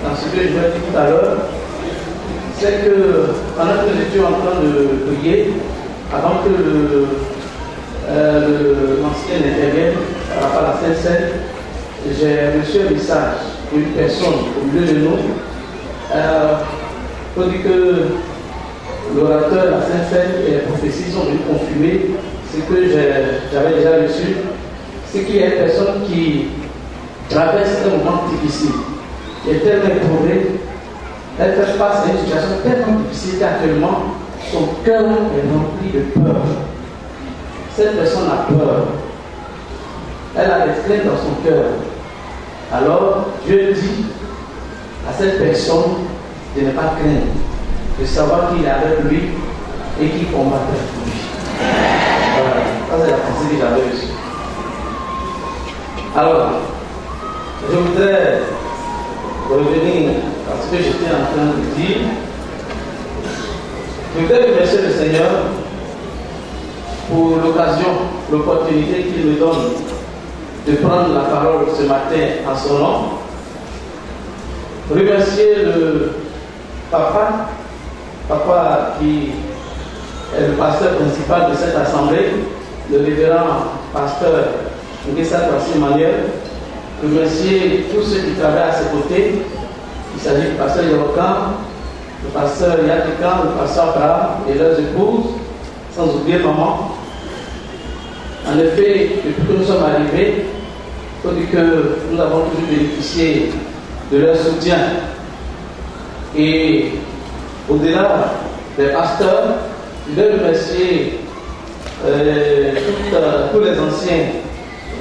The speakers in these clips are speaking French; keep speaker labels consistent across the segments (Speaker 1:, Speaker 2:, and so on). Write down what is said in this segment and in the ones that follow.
Speaker 1: dans ce que je vous ai dit tout à l'heure, c'est que pendant que nous étions en train de prier, avant que l'ancien n'intervienne par rapport à la Sainte-Seine, j'ai reçu un message d'une personne au milieu de nous pour dire que l'orateur, la Sainte-Seine et les prophéties sont venues confirmer ce que j'avais déjà reçu. C'est qu'il y a une personne qui traverse un moment difficile, qui est tellement éprouvée, elle fait face à une situation tellement difficile qu'actuellement, son cœur est rempli de peur. Cette personne a peur. Elle a des craintes dans son cœur. Alors, Dieu dit à cette personne de ne pas craindre, de savoir qu'il est avec lui et qu'il combat avec lui. Voilà, ça c'est la pensée que j'avais reçue. Alors, je voudrais revenir à ce que j'étais en train de dire. Je voudrais remercier le Seigneur pour l'occasion, l'opportunité qu'il me donne de prendre la parole ce matin en son nom. Remercier le papa qui est le pasteur principal de cette assemblée, le révérend pasteur Ngessa Kwasi Manuel. Remercier tous ceux qui travaillent à ses côtés. Il s'agit du pasteur Yorokan, le pasteur Yatikan, le pasteur Abraham et leurs épouses, sans oublier maman. En effet, depuis que nous sommes arrivés, il faut dire que nous avons toujours bénéficié de leur soutien. Et au-delà des pasteurs, je vais remercier tous les anciens,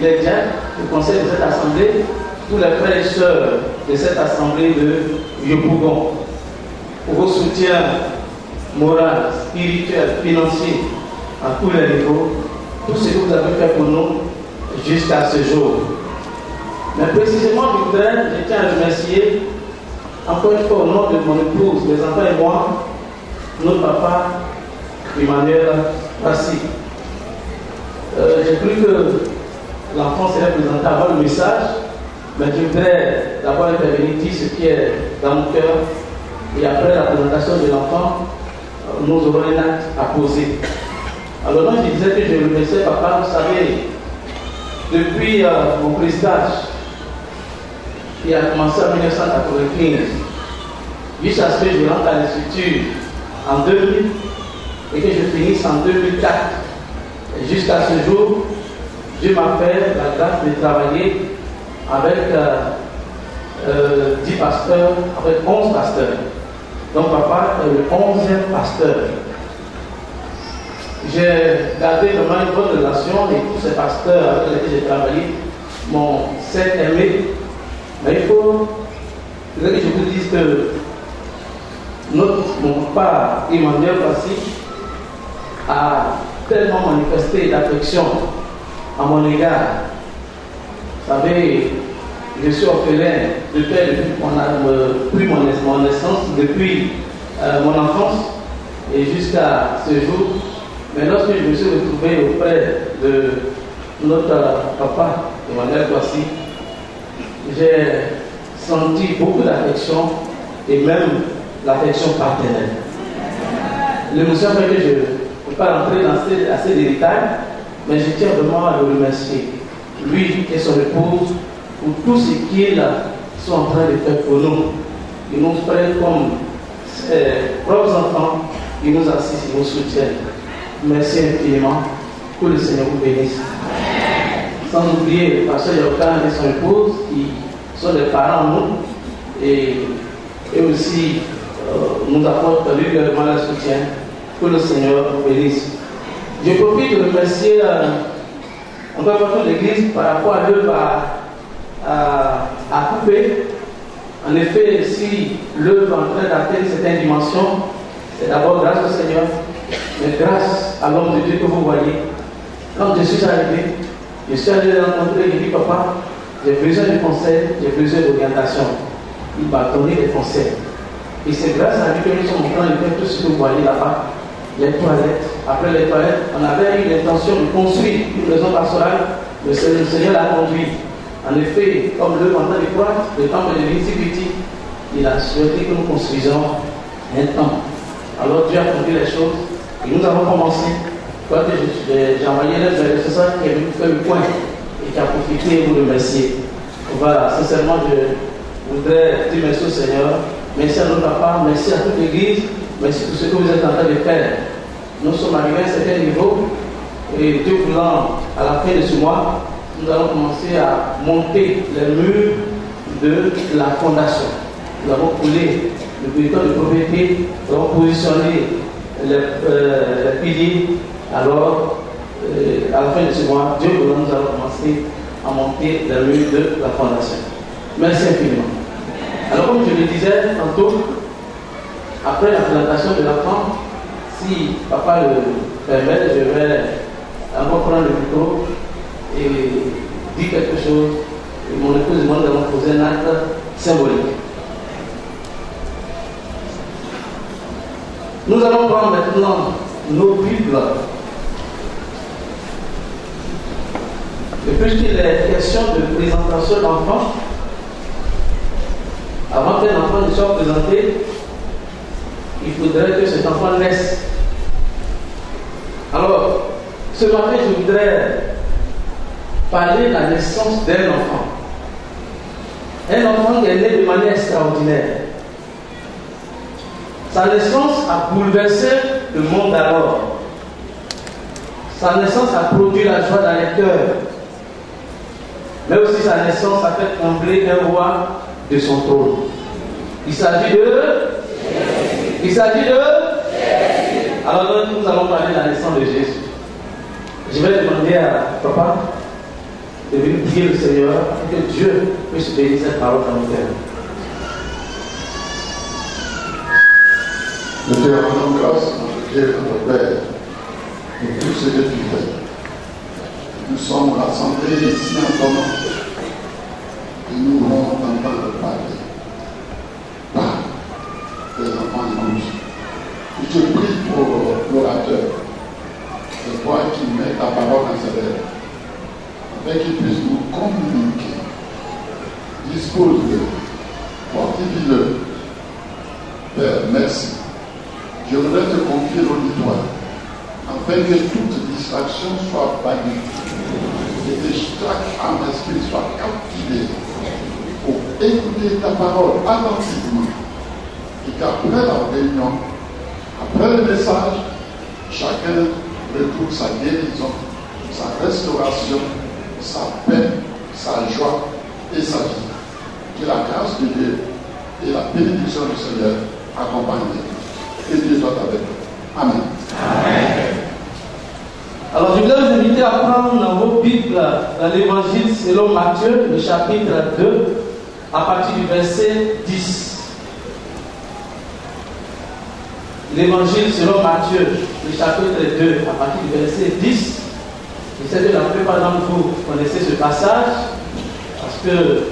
Speaker 1: les diacres, le conseil de cette assemblée, tous les frères et sœurs de cette assemblée de Yopougon, pour vos soutiens moral, spirituel, financier, à tous les niveaux, tout ce que vous avez fait pour nous jusqu'à ce jour. Mais précisément, je tiens à remercier encore une fois au nom de mon épouse, mes enfants et moi, notre papa, Emmanuel Kwasi. J'ai cru que l'enfant serait présenté avant le message, mais je voudrais d'abord intervenir dire ce qui est dans mon cœur, et après la présentation de l'enfant, nous aurons un acte à poser. Alors moi je disais que je remerciais papa, vous savez, depuis mon prestage, qui a commencé en 1995, jusqu'à ce que je rentre à l'Institut en 2000 et que je finisse en 2004. Et jusqu'à ce jour, Dieu m'a fait la grâce de travailler avec 10 pasteurs, avec 11 pasteurs. Donc papa est le 11e pasteur. J'ai gardé vraiment une bonne relation et tous ces pasteurs avec lesquels j'ai travaillé m'ont certes aimé. Mais il faut que je vous dise que mon papa Emmanuel Kwasi a tellement manifesté d'affection à mon égard. Vous savez, je suis orphelin depuis mon naissance, depuis mon enfance et jusqu'à ce jour. Mais lorsque je me suis retrouvé auprès de notre papa Emmanuel Kwasi, j'ai senti beaucoup d'affection et même l'affection paternelle. L'émotion fait que je ne peux pas rentrer dans assez de détails, mais je tiens vraiment à le remercier, lui et son épouse, pour tout ce qu'ils sont en train de faire pour nous. Ils nous prennent comme ses propres enfants, ils nous assistent, ils nous soutiennent. Merci infiniment, que le Seigneur vous bénisse. Sans oublier le pasteur Yokan et son épouse qui sont des parents nous et aussi nous apportent régulièrement le soutien. Que le Seigneur vous bénisse. Je profite de remercier encore votre l'église par rapport à l'œuvre à couper. En effet, si l'œuvre est en train d'atteindre certaines dimensions, c'est d'abord grâce au Seigneur, mais grâce à l'homme de Dieu que vous voyez. Quand je suis allé le rencontrer, il dit papa, j'ai besoin de conseils, j'ai besoin d'orientation. Il m'a donné des conseils. Et c'est grâce à lui que nous sommes en train de faire tout ce que vous voyez là-bas. Les toilettes. Après les toilettes, on avait eu l'intention de construire une maison pastorale. Le Seigneur l'a conduit. En effet, comme le mandat de croître, le temple de l'Insécurité, il a souhaité que nous construisions un temple. Alors Dieu a compris les choses et nous avons commencé. Quand j'ai envoyé c'est ça qui est venu faire le point et qui a profité et vous remercier. Voilà, sincèrement, je voudrais dire merci au Seigneur, merci à notre papa, merci à toute l'église, merci pour ce que vous êtes en train de faire. Nous sommes arrivés à un certain niveau et Dieu voulant, à la fin de ce mois, nous allons commencer à monter les murs de la fondation. Nous avons coulé le bulletin de propriété, nous avons positionné les piliers. Alors, à la fin de ce mois, Dieu voulant, nous allons commencer à monter les murs de la fondation. Merci infiniment. Alors, comme je le disais tantôt, après la présentation de l'enfant, si papa le permet, je vais encore prendre le micro et dire quelque chose. Et mon épouse et moi, nous allons poser un acte symbolique. Nous allons prendre maintenant nos Bibles. Et puisqu'il est question de présentation d'enfants, avant qu'un enfant ne soit présenté, il faudrait que cet enfant naisse. Alors, ce matin, je voudrais parler de la naissance d'un enfant. Un enfant qui est né de manière extraordinaire. Sa naissance a bouleversé le monde alors. Sa naissance a produit la joie dans les cœurs. Mais aussi sa naissance a fait trembler un roi de son trône. Il s'agit de... Alors nous allons parler de la naissance de Jésus. Je vais demander à papa de venir prier le Seigneur afin que Dieu puisse bénir cette parole dans nos cœurs.
Speaker 2: Nous te rendons grâce, notre Dieu, notre Père, pour tout ce que tu fais. Nous sommes rassemblés ici en ton nom et nous voulons t'entendre parler. Parle, les enfants d'écoute. Je te prie pour l'orateur, c'est toi qui mets ta parole dans ses lèvres, afin qu'il puisse nous communiquer. Dispose-le, fortifie-le. Père, merci. Je voudrais te confier l'auditoire, afin que toute distraction soit bannie et que chaque âme esprit soit captivé pour écouter ta parole attentivement et qu'après la réunion, après le message, chacun retrouve sa guérison, sa restauration, sa paix, sa joie et sa vie. Que la grâce de Dieu et la bénédiction du Seigneur accompagnent. Que Dieu soit avec nous. Amen.
Speaker 1: Amen. Alors, je voudrais vous inviter à prendre dans vos Bibles dans l'évangile selon Matthieu, le chapitre 2, à partir du verset 10. L'évangile selon Matthieu, le chapitre 2, à partir du verset 10. Je sais que la plupart d'entre vous connaissez ce passage, parce que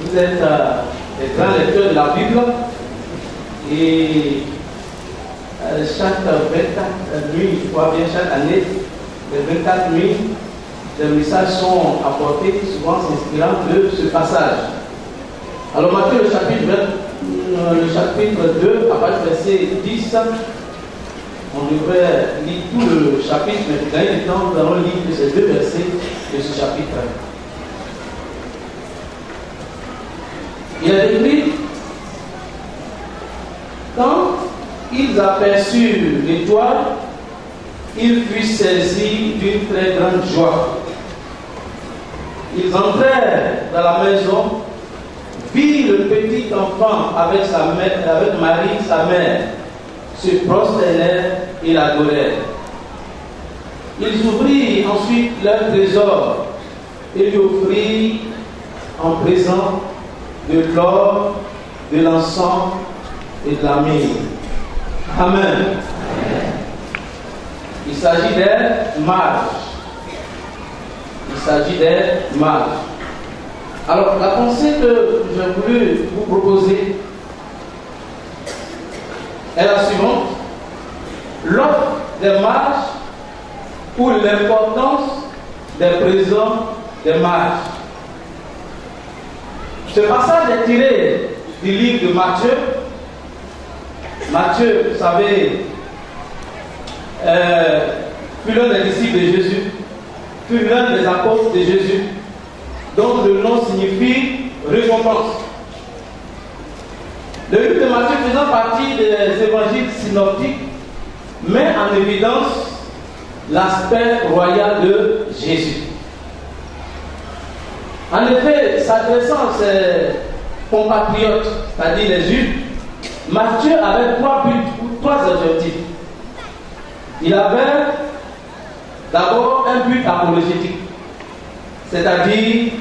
Speaker 1: vous êtes des grands lecteurs de la Bible. Et chaque 24 nuits, je crois bien chaque année, les 24 nuits, les messages sont apportés, souvent s'inspirant de ce passage. Alors Matthieu, le chapitre 2, à partir du verset 10, on devrait lire tout le chapitre, mais pour gagner du temps, nous allons lire ces deux versets de ce chapitre. Il est écrit: quand ils aperçurent l'étoile, ils furent saisis d'une très grande joie. Ils entrèrent dans la maison, virent le petit enfant avec Marie, sa mère, se prosternèrent et l'adorèrent. Ils ouvrirent ensuite leur trésor et lui offrirent en présent de l'or, de l'encens et de la myrrhe. Amen. Il s'agit des mages. Alors, la pensée que j'ai voulu vous proposer est la suivante: l'offre des mages ou l'importance des présents des mages. Ce passage est tiré du livre Matthieu. Matthieu, vous savez, fut l'un des disciples de Jésus, fut l'un des apôtres de Jésus, dont le nom signifie récompense. Le livre de Matthieu faisant partie des évangiles synoptiques met en évidence l'aspect royal de Jésus. En effet, s'adressant à ses compatriotes, c'est-à-dire les Juifs, Matthieu avait trois buts ou trois objectifs. Il avait d'abord un but apologétique, c'est-à-dire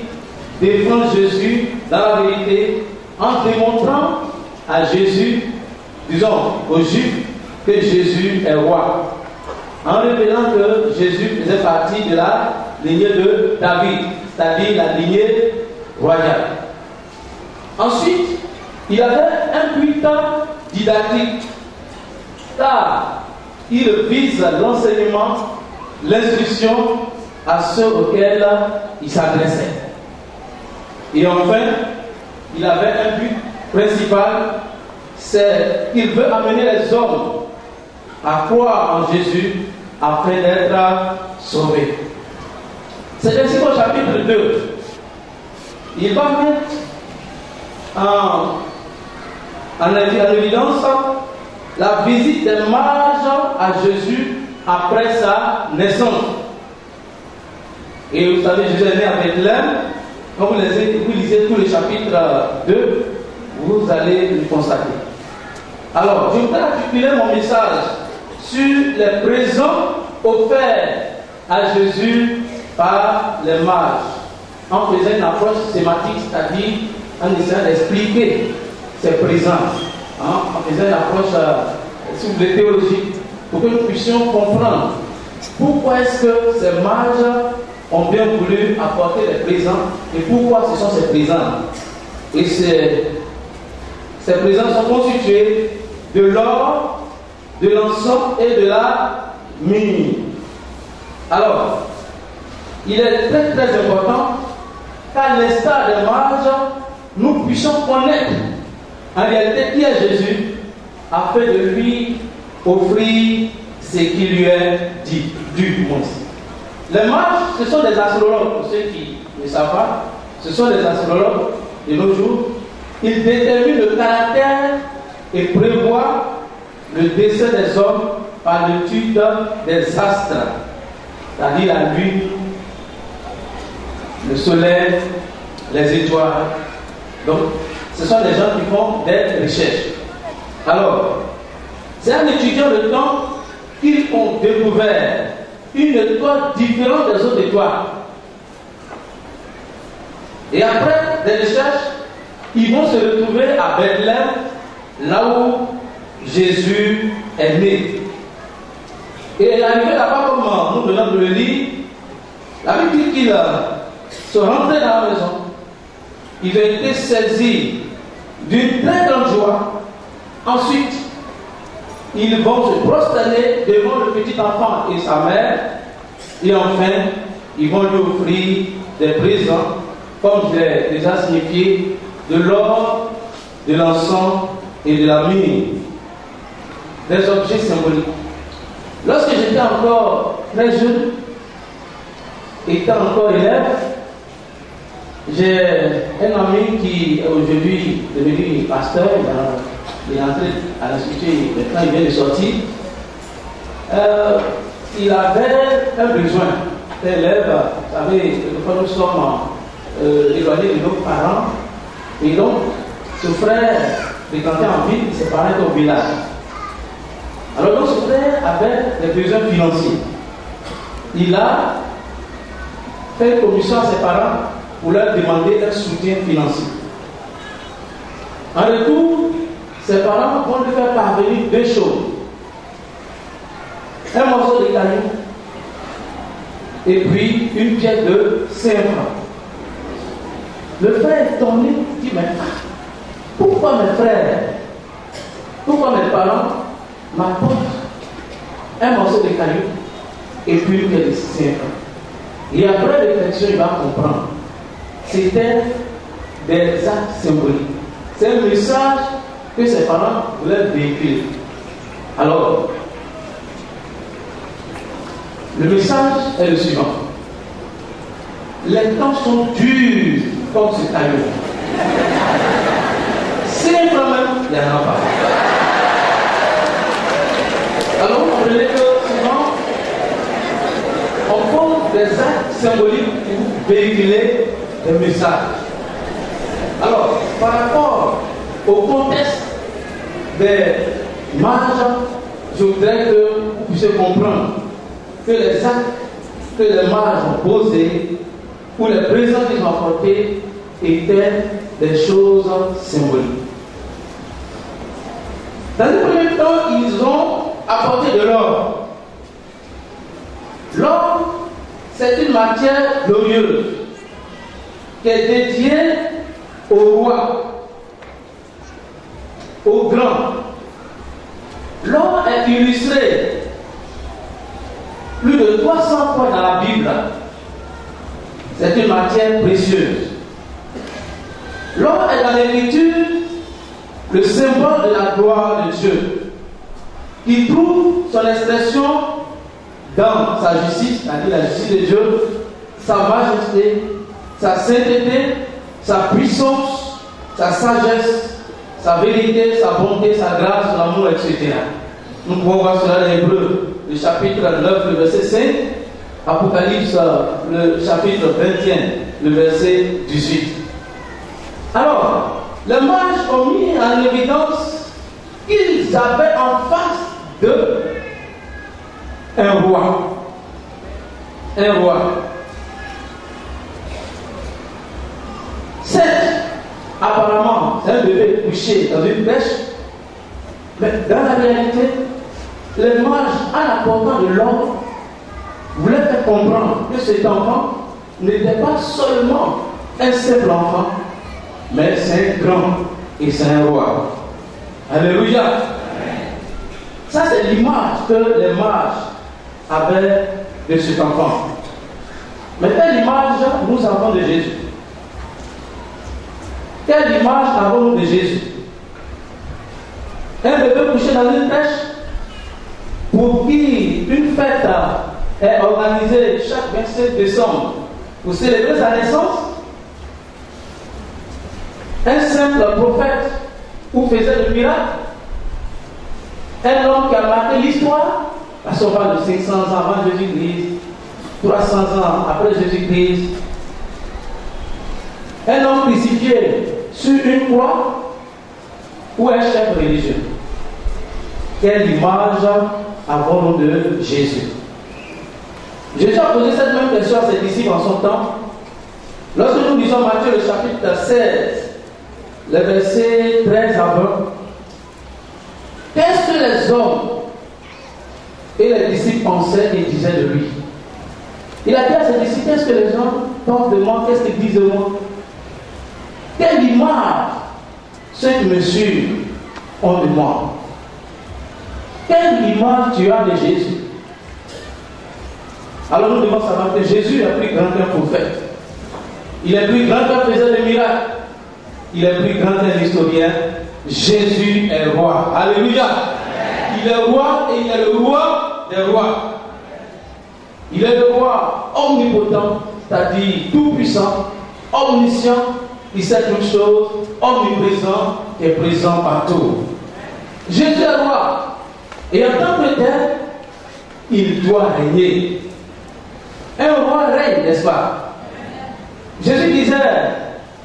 Speaker 1: défendre Jésus dans la vérité en démontrant à Jésus, disons aux Juifs, que Jésus est roi, en révélant que Jésus faisait partie de la lignée de David, c'est-à-dire la lignée royale. Ensuite, il avait un but didactique, car il vise l'enseignement, l'instruction à ceux auxquels il s'adressait. Et enfin, il avait un but principal, c'est qu'il veut amener les hommes à croire en Jésus afin d'être sauvés. C'est ainsi qu'au chapitre 2, il va mettre en évidence la visite des mages à Jésus après sa naissance. Et vous savez, Jésus est né à Bethléem. Quand vous lisez tout le chapitre 2, vous allez le constater. Alors, je voudrais articuler mon message sur les présents offerts à Jésus par les mages, en faisant une approche sématique, c'est-à-dire en essayant d'expliquer ces présents, en faisant une approche, si vous voulez, théologique, pour que nous puissions comprendre pourquoi est-ce que ces mages ont bien voulu apporter les présents et pourquoi ce sont ces présents. Et ces présents sont constitués de l'or, de l'encens et de la myrrhe. Alors, il est très très important qu'à l'instar des mages, nous puissions connaître en réalité qui est Jésus afin de lui offrir ce qui lui est dit, du moins. Les mages, ce sont des astrologues, pour ceux qui ne savent pas, ce sont des astrologues de nos jours. Ils déterminent le caractère et prévoient le décès des hommes par l'étude des astres, c'est-à-dire la lune, le soleil, les étoiles. Donc, ce sont des gens qui font des recherches. Alors, c'est en étudiant le temps qu'ils ont découvert une étoile différente des autres étoiles. Et après des recherches, ils vont se retrouver à Bethléem, là où Jésus est né. Et arrivé là-bas, comme nous venons de le lire, la Bible dit qu'il se rentrait dans la maison. Il a été saisi d'une très grande joie. Ensuite, ils vont se prosterner devant le petit enfant et sa mère. Et enfin, ils vont lui offrir des présents, comme je l'ai déjà signifié, de l'or, de l'encens et de la myrrhe. Des objets symboliques. Lorsque j'étais encore très jeune, étant encore élève, j'ai un ami qui est aujourd'hui devenu pasteur. Il est entré à l'institut, maintenant il vient de sortir. Il avait un besoin d'élève. Vous savez, quand nous sommes éloignés de nos parents, et donc ce frère fréquentait en ville, ses parents étaient au village. Alors donc ce frère avait des besoins financiers. Il a fait une commission à ses parents pour leur demander un soutien financier. En retour, ses parents vont lui faire parvenir deux choses. Un morceau de caillou et puis une pièce de 5 francs. Le frère est tombé, dit, mais pourquoi mes frères, pourquoi mes parents m'apportent un morceau de caillou et puis une pièce de 5 francs? Et après réflexion, il va comprendre. C'était des actes symboliques. C'est un message que ses parents voulaient véhiculer. Alors, le message est le suivant. Les temps sont durs comme ce caillou. Simplement, il n'y en a pas. Alors, vous comprenez que souvent, on pose des actes symboliques pour véhiculer des messages. Alors, par rapport au contexte des mages, je voudrais que vous puissiez comprendre que les actes que les mages ont posés ou les présents qu'ils ont apportés étaient des choses symboliques. Dans le premier temps, ils ont apporté de l'or. L'or, c'est une matière glorieuse qui est dédiée au roi, au grand. L'or est illustré plus de 300 fois dans la Bible. C'est une matière précieuse. L'or est dans l'écriture le symbole de la gloire de Dieu, qui trouve son expression dans sa justice, c'est-à-dire la justice de Dieu, sa majesté, sa sainteté, sa puissance, sa sagesse, sa vérité, sa bonté, sa grâce, son amour, etc. Nous pouvons voir cela dans Hébreux, le chapitre 9, le verset 5, Apocalypse, le chapitre 21, le verset 18. Alors, les mages ont mis en évidence qu'ils avaient en face d'eux un roi. Un roi. Certes, apparemment, c'est un bébé couché dans une pêche, mais dans la réalité, les mages, en apportant de l'or, voulaient faire comprendre que cet enfant n'était pas seulement un simple enfant, mais c'est un grand et c'est un roi. Alléluia. Ça, c'est l'image que les mages avaient de cet enfant. Mais quelle image nous avons de Jésus? Quelle image avons-nous de Jésus? Un bébé couché dans une pêche pour qui une fête est organisée chaque 27 décembre pour célébrer sa naissance? Un simple prophète où faisait le miracle? Un homme qui a marqué l'histoire? Parce qu'on parle de 500 ans avant Jésus-Christ, 300 ans après Jésus-Christ. Un homme crucifié sur une croix ou un chef religieux? Quelle image avons-nous de Jésus? Jésus a posé cette même question à ses disciples en son temps. Lorsque nous lisons Matthieu le chapitre 16, le verset 13 à 20, qu'est-ce que les hommes et les disciples pensaient et disaient de lui? Il a dit à ses disciples, qu'est-ce que les gens pensent de moi? Qu'est-ce qu'ils disent de moi? Quelle image ceux qui me suivent ont de moi? Quelle image tu as de Jésus? Alors nous devons savoir que Jésus est plus grand qu'un prophète. Il est plus grand qu'un faiseur de miracles. Il est plus grand qu'un historien. Jésus est roi. Alléluia. Il est roi et il est le roi des rois. Il est le roi omnipotent, c'est-à-dire tout puissant, omniscient, il sait toutes choses, omniprésent et présent partout. Jésus est roi. Et en tant que tel, il doit régner. Un roi règne, n'est-ce pas? Jésus disait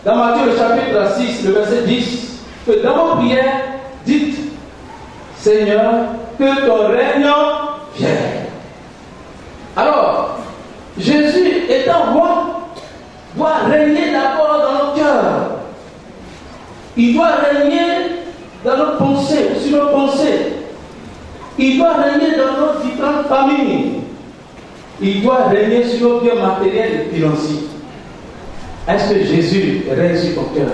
Speaker 1: dans Matthieu le chapitre 6, le verset 10, que dans vos prières, dites, Seigneur, que ton règne vienne. Alors, Jésus étant roi, doit régner d'abord dans nos cœurs. Il doit régner dans nos pensées, sur nos pensées. Il doit régner dans nos différentes familles. Il doit régner sur nos biens matériels et financiers. Est-ce que Jésus règne sur ton cœur?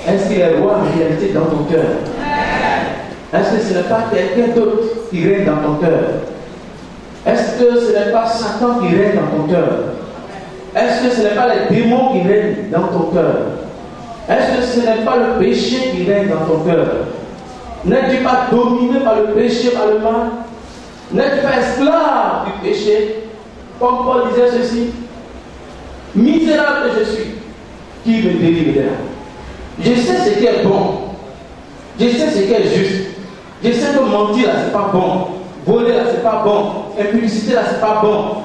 Speaker 1: Est-ce qu'il est roi en réalité dans ton cœur? Est-ce que ce n'est pas quelqu'un d'autre qui règne dans ton cœur? Est-ce que ce n'est pas Satan qui règne dans ton cœur? Est-ce que ce n'est pas les démons qui règnent dans ton cœur? Est-ce que ce n'est pas le péché qui règne dans ton cœur? N'es-tu pas dominé par le péché, par le mal? N'es-tu pas esclave du péché? Comme Paul disait ceci: misérable que je suis, qui me délivrera? Je sais ce qui est bon, je sais ce qui est juste, je sais que mentir là c'est pas bon, voler là c'est pas bon, impudicité là c'est pas bon.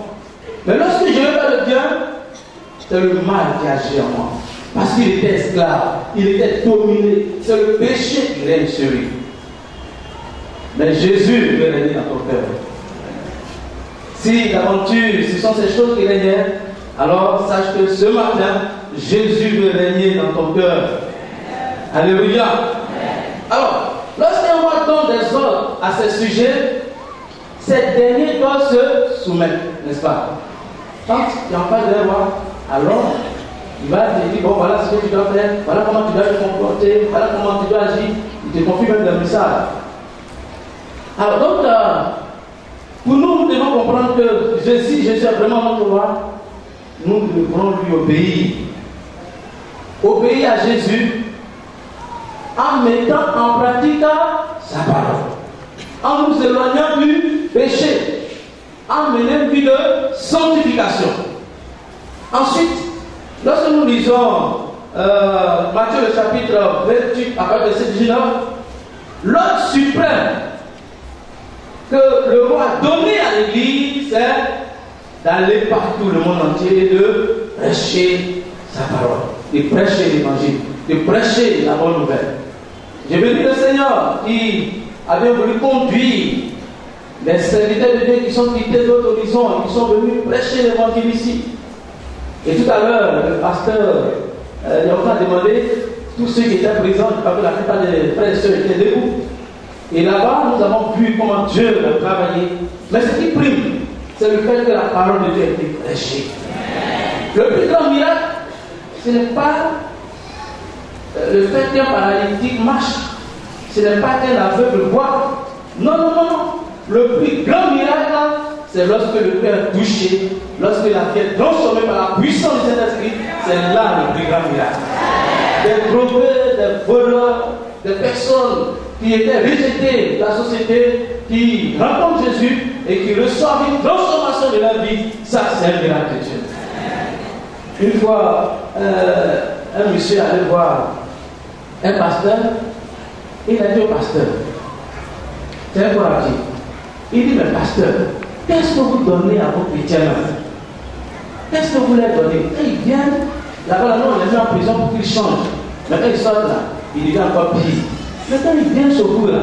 Speaker 1: Mais lorsque je veux faire le bien, c'est le mal qui agit en moi. Parce qu'il était esclave, il était dominé, c'est le péché qui règne sur lui. Mais Jésus veut régner dans ton cœur. Si d'aventure, ce sont ces choses qui règnent, alors sache que ce matin, Jésus veut régner dans ton cœur. Alléluia. Alors, lorsqu'on va donner des ordres à ces sujets, ces derniers doivent se soumettre, n'est-ce pas? Quand il n'y a pas de loi, alors il va te dire, bon voilà ce que tu dois faire, voilà comment tu dois te comporter, voilà comment tu dois agir. Il te confie même des messages. Alors donc, pour nous devons comprendre que Jésus est vraiment notre roi. Nous devons lui obéir. Obéir à Jésus en mettant en pratique sa parole, en nous éloignant du péché, en menant une vie de sanctification. Ensuite, lorsque nous lisons Matthieu le chapitre 28 à partir de verset 19, l'ordre suprême que le roi a donné à l'Église, c'est d'aller partout le monde entier et de prêcher sa parole, de prêcher l'évangile, de prêcher la bonne nouvelle. Je bénis le Seigneur qui avait voulu conduire les serviteurs de Dieu qui sont quittés d'autres horizons et qui sont venus prêcher l'évangile ici. Et tout à l'heure, le pasteur il a demandé tous ceux qui étaient présents, parce que la plupart des frères et sœurs étaient debout. Et là-bas, nous avons vu comment Dieu a travaillé. Mais ce qui prime, c'est le fait que la parole de Dieu a été prêchée. Le plus grand miracle, ce n'est pas le fait qu'un paralytique marche, ce n'est pas qu'un aveugle voit. Non, non, non. Le plus grand miracle, c'est lorsque le cœur est touché, lorsque la vie est transformée par la puissance du Saint-Esprit. C'est là le plus grand miracle. Des drogués, des voleurs, des personnes qui étaient rejetées de la société, qui rencontrent Jésus et qui reçoivent une transformation de leur vie, ça c'est un miracle de Dieu. Une fois, un monsieur allait voir un pasteur, et il a dit au pasteur, c'est un courageux, il dit, mais pasteur, qu'est-ce que vous donnez à vos chrétiens là? Qu'est-ce que vous leur donnez? Et ils viennent, là-bas, non, on les met en prison pour qu'ils changent. Mais quand ils sortent là, ils deviennent encore pire. Mais quand ils viennent sur vous là,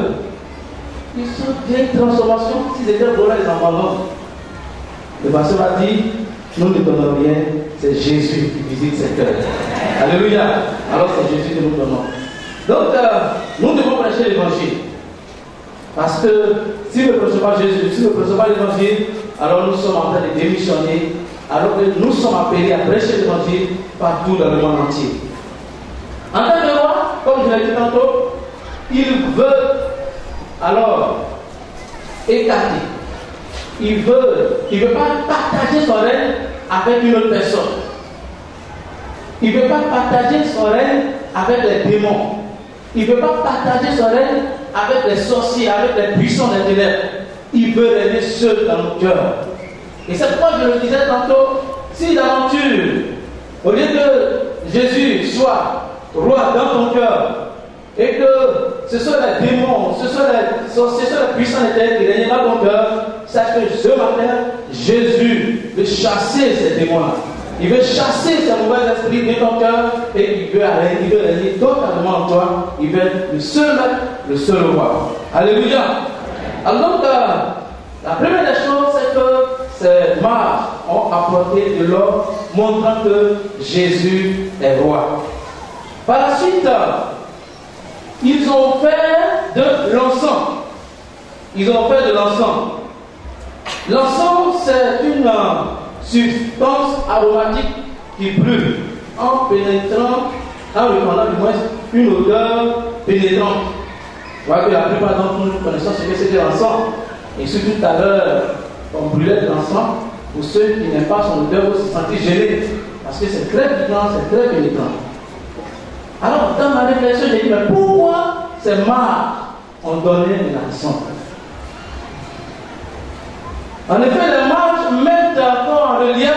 Speaker 1: ils sont bien une transformation. S'ils étaient volés, ils en abandonnent. Le pasteur a dit, nous ne donnons rien, c'est Jésus qui visite ces cœurs. Alléluia. Alors c'est Jésus que nous donnons. Donc, nous devons prêcher l'évangile. Parce que si nous ne prêchons pas Jésus, si nous ne prêchons pas l'évangile, alors nous sommes en train de démissionner, alors que nous sommes appelés à prêcher l'évangile partout dans le monde entier. En tant que roi, comme je l'ai dit tantôt, il veut alors écarter. Il veut pas partager son règne avec une autre personne. Il ne veut pas partager son règne avec les démons. Il ne veut pas partager son règne avec les sorciers, avec les puissants des ténèbres. Il veut régner seul dans nos cœurs. Et c'est pourquoi je le disais tantôt, si d'aventure, au lieu que Jésus soit roi dans ton cœur, et que ce sont les démons, ce sont les sorciers, ce sont les puissants des ténèbres qui règnent dans ton cœur, sache que ce matin, Jésus veut chasser ces démons-là. Il veut chasser ces mauvais esprits de ton cœur et il veut régner totalement en toi. Il veut être le seul roi. Alléluia. Alors donc, la première des choses, c'est que ces mages ont apporté de l'or, montrant que Jésus est roi. Par la suite, ils ont fait de l'encens. Ils ont fait de l'encens. L'encens, c'est une substance aromatique qui brûle en pénétrant, en répandant du moins une odeur pénétrante. Vous voyez que la plupart d'entre nous connaissons ce que c'était l'encens. Et surtout tout à l'heure, on brûlait de l'encens. Pour ceux qui n'aiment pas son odeur, vous se sentez gênés. Parce que c'est très piquant, c'est très pénétrant. Alors, dans ma réflexion, j'ai dit, mais pourquoi ces marques ont donné une leçon? En effet, les marques mettent encore en relief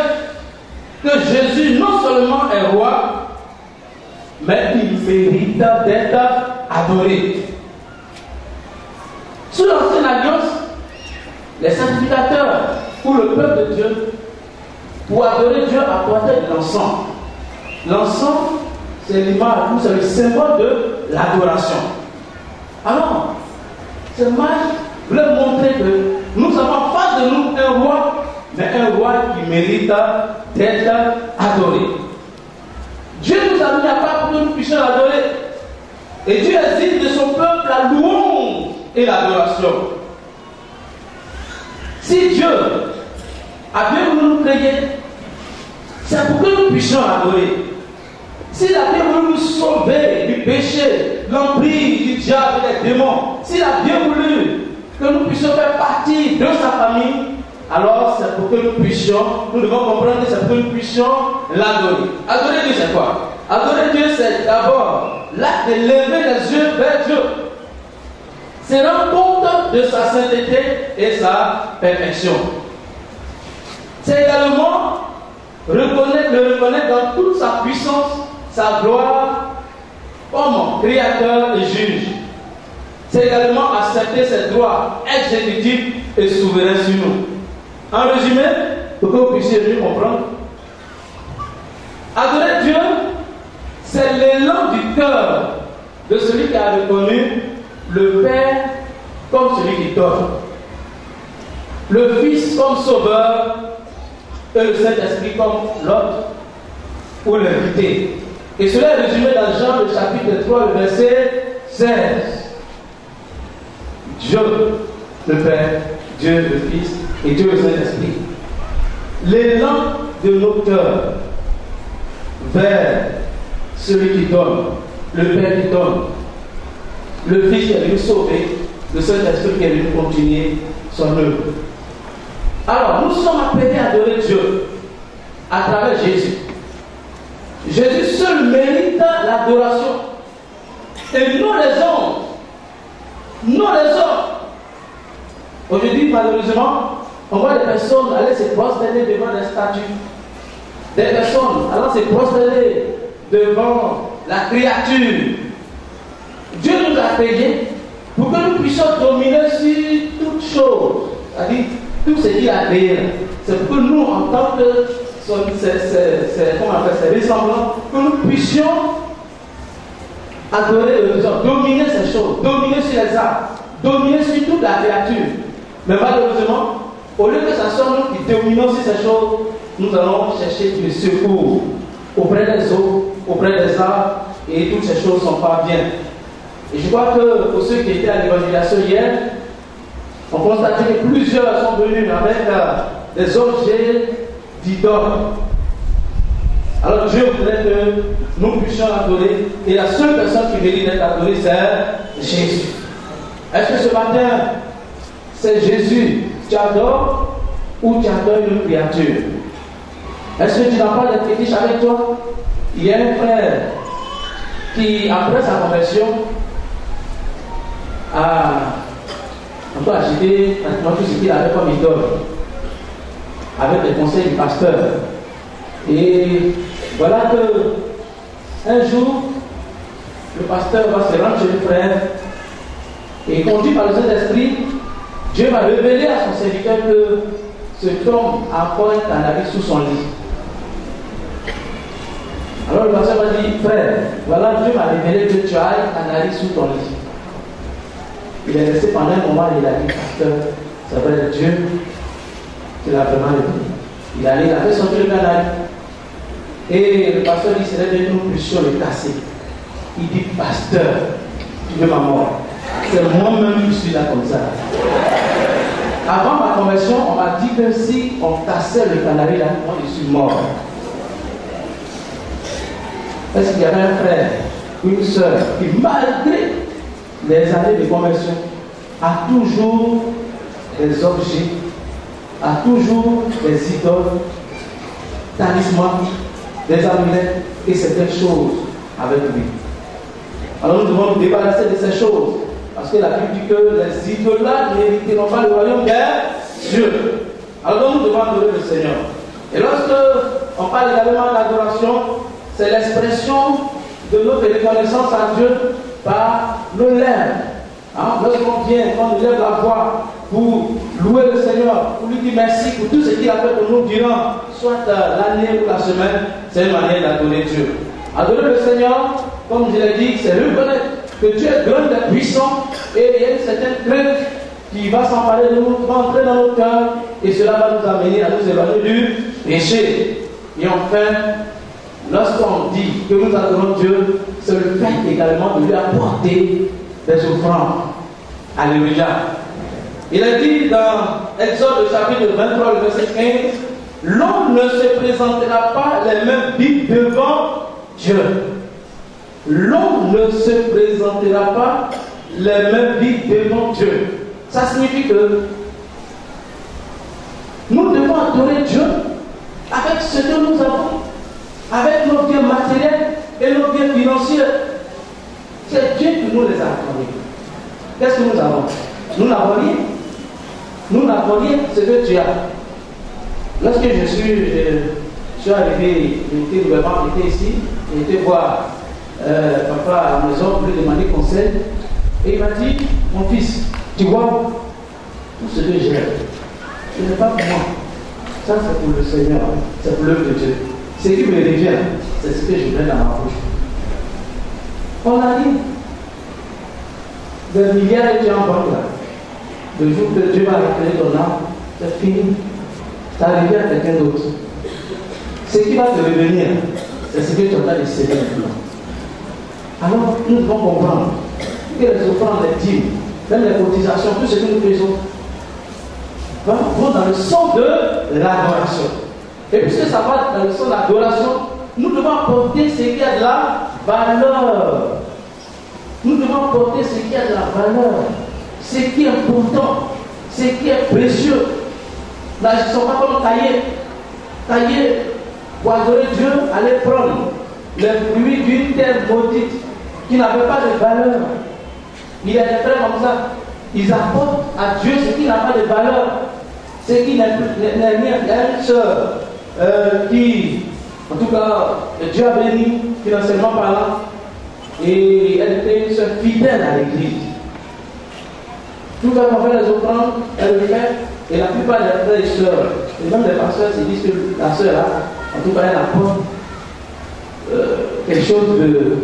Speaker 1: que Jésus non seulement est roi, mais il mérite d'être adoré. Sous l'ancienne alliance, les sacrificateurs ou le peuple de Dieu, pour adorer Dieu, apportaient de l'encens. L'encens, c'est l'image, c'est le symbole de l'adoration. Alors, ce match voulait montrer que nous avons en face de nous un roi, mais un roi qui mérite d'être adoré. Dieu nous a mis à part pour que nous puissions l'adorer. Et Dieu exige de son peuple la louange et l'adoration. Si Dieu a bien voulu nous créer, c'est pour que nous puissions l'adorer. S'il a bien voulu nous sauver du péché, l'emprise du diable et des démons, s'il a bien voulu que nous puissions faire partie de sa famille, alors c'est pour que nous puissions, nous devons comprendre que c'est pour que nous puissions l'adorer. Adorer Dieu, c'est quoi? Adorer Dieu, c'est d'abord l'acte de lever les yeux vers Dieu. C'est rendre compte de sa sainteté et sa perfection. C'est également le reconnaître dans toute sa puissance, sa gloire, comme créateur et juge. C'est également accepter ses droits exécutifs et souverains sur nous. En résumé, pour que vous puissiez mieux comprendre, adorer Dieu, c'est l'élan du cœur de celui qui a reconnu le Père comme celui qui donne, le Fils comme sauveur et le Saint-Esprit comme l'autre ou l'invité. Et cela est résumé dans Jean, le chapitre 3, le verset 16. Dieu le Père, Dieu le Fils et Dieu le Saint-Esprit. L'élan de nos cœurs vers celui qui donne, le Père qui donne, le Fils qui est venu sauver, le Saint-Esprit qui est venu continuer son œuvre. Alors, nous sommes appelés à adorer Dieu à travers Jésus. Jésus seul mérite l'adoration. Et non les hommes. Non les hommes. Aujourd'hui, malheureusement, on voit des personnes aller se prosterner devant des statues. Des personnes allant se prosterner devant la créature. Dieu nous a payés pour que nous puissions dominer sur toutes choses. C'est-à-dire, tout ce qu'il a créé. C'est pour que nous, en tant que ces ressemblants, que nous puissions adorer, dominer ces choses, dominer sur les arbres, dominer sur toute la créature. Mais malheureusement, au lieu que ce soit nous qui dominons sur ces choses, nous allons chercher du secours auprès des eaux, auprès des arbres, et toutes ces choses ne sont pas bien. Et je crois que pour ceux qui étaient à l'évangélisation hier, on constate que plusieurs sont venus avec des objets d'idoles. Alors Dieu voudrait que nous puissions l'adorer, et la seule personne qui mérite d'être adorée, c'est Jésus. Est-ce que ce matin, c'est Jésus que tu adores ou tu adores une créature? Est-ce que tu n'as pas de fétiche avec toi? Il y a un frère qui, après sa conversion, a acheté pratiquement tout ce qu'il avait comme idole, avec les conseils du pasteur. Et voilà que un jour, le pasteur va se rendre chez le frère et conduit par le Saint-Esprit, Dieu va révéler à son serviteur que cet homme a encore un cannabis sous son lit. Alors le pasteur va dire, frère, voilà, Dieu m'a révélé que tu as un cannabis sous ton lit. Il est resté pendant un moment et il a dit, pasteur, c'est vrai, Dieu, tu l'as vraiment révélé. Il a fait sortir le cannabis. Et le pasteur dit, c'est vrai que nous puissions le casser. Il dit, pasteur, tu veux ma mort. C'est moi-même qui suis là comme ça. Avant ma conversion, on m'a dit que si on cassait le cannabis là, moi je suis mort. Est-ce qu'il y avait un frère, une soeur qui, malgré les années de conversion, a toujours des objets, a toujours des idoles, talismans, des amulettes et certaines choses avec lui? Alors nous devons nous débarrasser de ces choses. Parce que la Bible dit que les idolâtres n'hériteront pas le royaume des cieux. Alors nous devons adorer le Seigneur. Et lorsque on parle également d'adoration, c'est l'expression de notre reconnaissance à Dieu par nos lèvres. Lorsqu'on vient, on nous lève la voix pour louer le Seigneur, pour lui dire merci pour tout ce qu'il a fait pour nous durant soit l'année ou la semaine, c'est une manière d'adorer Dieu. Adorer le Seigneur, comme je l'ai dit, c'est reconnaître que Dieu est grand et puissant et il y a une certaine crainte qui va s'emparer de nous, qui va entrer dans nos cœurs et cela va nous amener à nous éloigner du péché. Et enfin, lorsqu'on dit que nous adorons Dieu, c'est le fait également de lui apporter des offrandes. Alléluia. Il est dit dans Exode chapitre 23, le verset 15, l'homme ne se présentera pas les mains vides devant Dieu. L'homme ne se présentera pas les mains vides devant Dieu. Ça signifie que nous devons adorer Dieu avec ce que nous avons, avec nos biens matériels et nos biens financiers. C'est Dieu qui nous les a accordés. Qu'est-ce que nous avons? Nous n'avons rien. Nous n'avons rien, c'est que tu as. Lorsque je suis arrivé, j'étais nouvellement ici, j'étais voir papa à la maison pour lui demander conseil. Et il m'a dit, mon fils, tu vois, tout ce que j'ai, ce n'est pas pour moi. Ça, c'est pour le Seigneur, c'est pour l'œuvre de Dieu. Ce qui me revient, c'est ce que je mets dans ma bouche. On a dit, des milliards de gens en banque là. Le jour que Dieu va récupérer ton âme, c'est fini. Ça revient à quelqu'un d'autre. Ce qui va te revenir, c'est ce que tu as décidé maintenant. Alors, nous devons comprendre que les offrandes, les dîmes, même les cotisations, tout ce que nous faisons, vont dans le sens de l'adoration. Et puisque ça va dans le sens de l'adoration, nous devons apporter ce qui a de la valeur. Nous devons apporter ce qui a de la valeur, ce qui est important, ce qui est précieux. Là, ils ne sont pas comme taillés pour adorer Dieu, aller prendre les fruits d'une terre maudite qui n'avait pas de valeur. Il y a des frères comme ça, ils apportent à Dieu ce qui n'a pas de valeur, ce qui n'est rien. Il y a une sœur qui, en tout cas, Dieu a béni financièrement parlant, et elle était une sœur fidèle à l'église. Tout quand on fait les offrandes, elle le fait, et la plupart des frères et sœurs, et même les pasteurs se disent que la sœur là, en tout cas, elle apporte quelque chose de.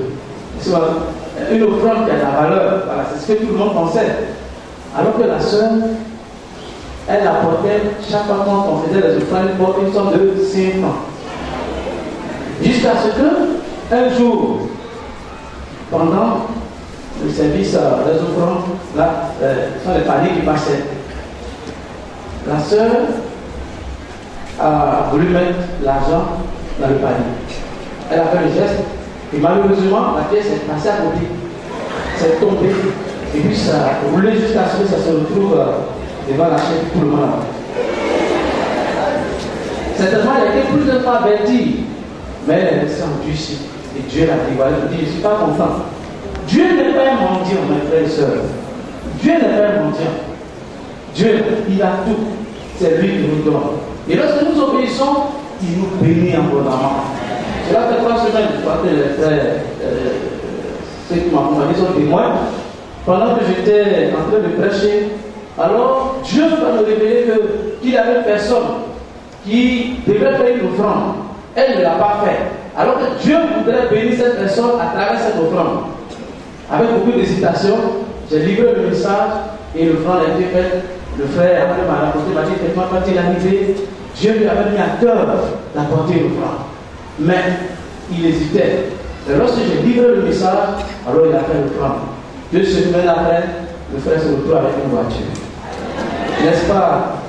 Speaker 1: Une offrande qui a de la valeur. Voilà, c'est ce que tout le monde pensait. Alors que la sœur, elle apportait, chaque fois qu'on faisait les offrandes, une sorte de 5 francs. Jusqu'à ce que, un jour, pendant le service des offrandes, là, ce sont les paniers qui passaient. La sœur a voulu mettre l'argent dans le panier. Elle a fait le geste, et malheureusement, la pièce est passée à côté. C'est tombé, et puis ça a roulé jusqu'à ce que ça se retrouve devant la chaîne tout le monde. Certainement, il a été plus de fois averti, mais elle est restée endurcie. Et Dieu l'a dit, voilà, je ne suis pas content. Dieu n'est pas un mendiant, mes frères et sœurs. Dieu n'est pas un mendiant. Dieu, il a tout. C'est lui qui nous donne. Et lorsque nous obéissons, il nous bénit abondamment. Cela fait 3 semaines, je crois que les frères, ceux qui m'ont accompagné sont témoins. Pendant que j'étais en train de prêcher, alors Dieu va nous révéler qu'il y avait une personne qui devait faire une offrande. Elle ne l'a pas fait. Alors que Dieu voudrait bénir cette personne à travers cette offrande. Avec beaucoup d'hésitation, j'ai livré le message et l'offrande a été faite. Le frère après m'a raconté, m'a dit effectivement quand il est arrivé, Dieu lui avait mis à cœur d'apporter l'offrande. Mais il hésitait. Et lorsque j'ai livré le message, alors il a fait l'offrande. 2 semaines après, le frère se retrouve avec une voiture. N'est-ce pas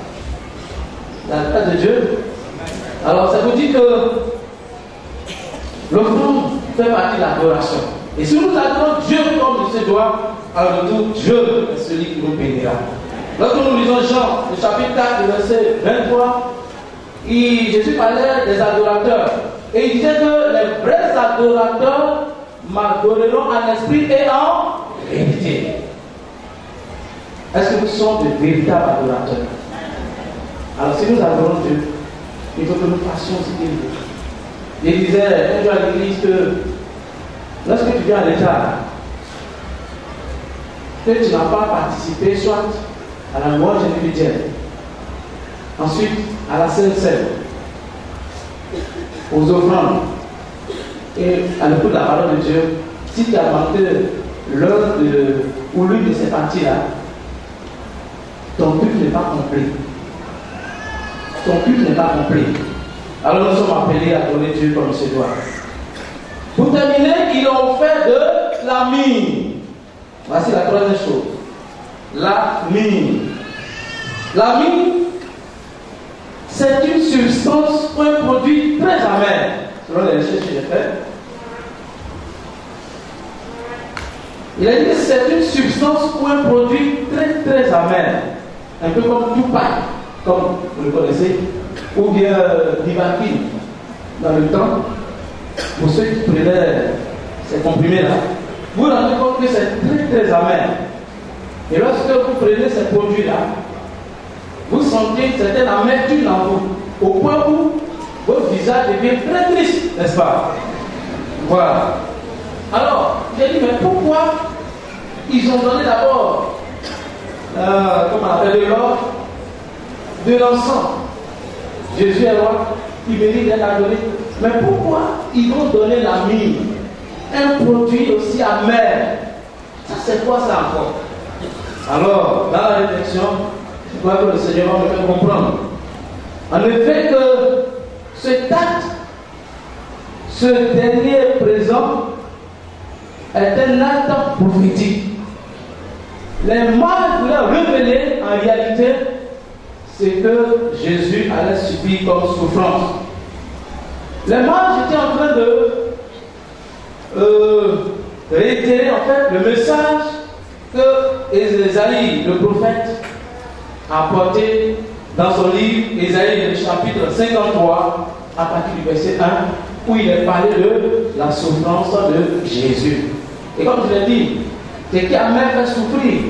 Speaker 1: la grâce de Dieu? Alors ça vous dit que l'offrande fait partie de l'adoration. Et si nous adorons Dieu comme il se doit, alors retour, Dieu est celui qui nous bénira. Lorsque nous lisons Jean, le chapitre 4, le verset 23, Jésus parlait des adorateurs. Et il disait que les vrais adorateurs m'adoreront en esprit et en vérité. Est-ce que nous sommes de véritables adorateurs? Alors si nous adorons Dieu, il faut que nous fassions ce qu'il veut. Il disait un jour à l'église que lorsque tu viens à l'état, que tu n'as pas participé soit à la louange individuelle, ensuite à la Sainte Seine, aux offrandes et à l'écoute de la parole de Dieu, si tu as manqué l'un ou l'une de ces parties-là, ton culte n'est pas complet. Ton culte n'est pas complet. Alors nous sommes appelés à donner Dieu comme il se doit. Pour terminer, ils ont fait de la mine. Voici la troisième chose. La mine. La mine, c'est une substance ou un produit très amer. Selon les recherches que j'ai faites. Il a dit que c'est une substance ou un produit très très amer. Un peu comme Tupac, comme vous le connaissez, ou bien Divakine dans le temps. Pour ceux qui prenaient ces comprimés-là, vous vous rendez compte que c'est très très amer. Et lorsque vous prenez ces produits-là, vous sentez une certaine amertume en vous, au point où votre visage devient très triste, n'est-ce pas? Voilà. Alors, j'ai dit, mais pourquoi ils ont donné d'abord, comment on appelle, de l'or, de l'encens? Jésus est roi, il mérite d'être adoré. Mais pourquoi ils vont donner la mine, un produit aussi amer? Ça, c'est quoi ça encore? Alors, dans la réflexion, je crois que le Seigneur va me faire comprendre. En effet, que cet acte, ce dernier présent, est un acte prophétique. Les mal voulaient révéler en réalité ce que Jésus allait subir comme souffrance. Les mal étaient en train de réitérer en fait le message que Ésaïe, le prophète, a porté dans son livre Ésaïe, le chapitre 53, à partir du verset 1, où il est parlé de la souffrance de Jésus. Et comme je l'ai dit, ce qui a même fait souffrir,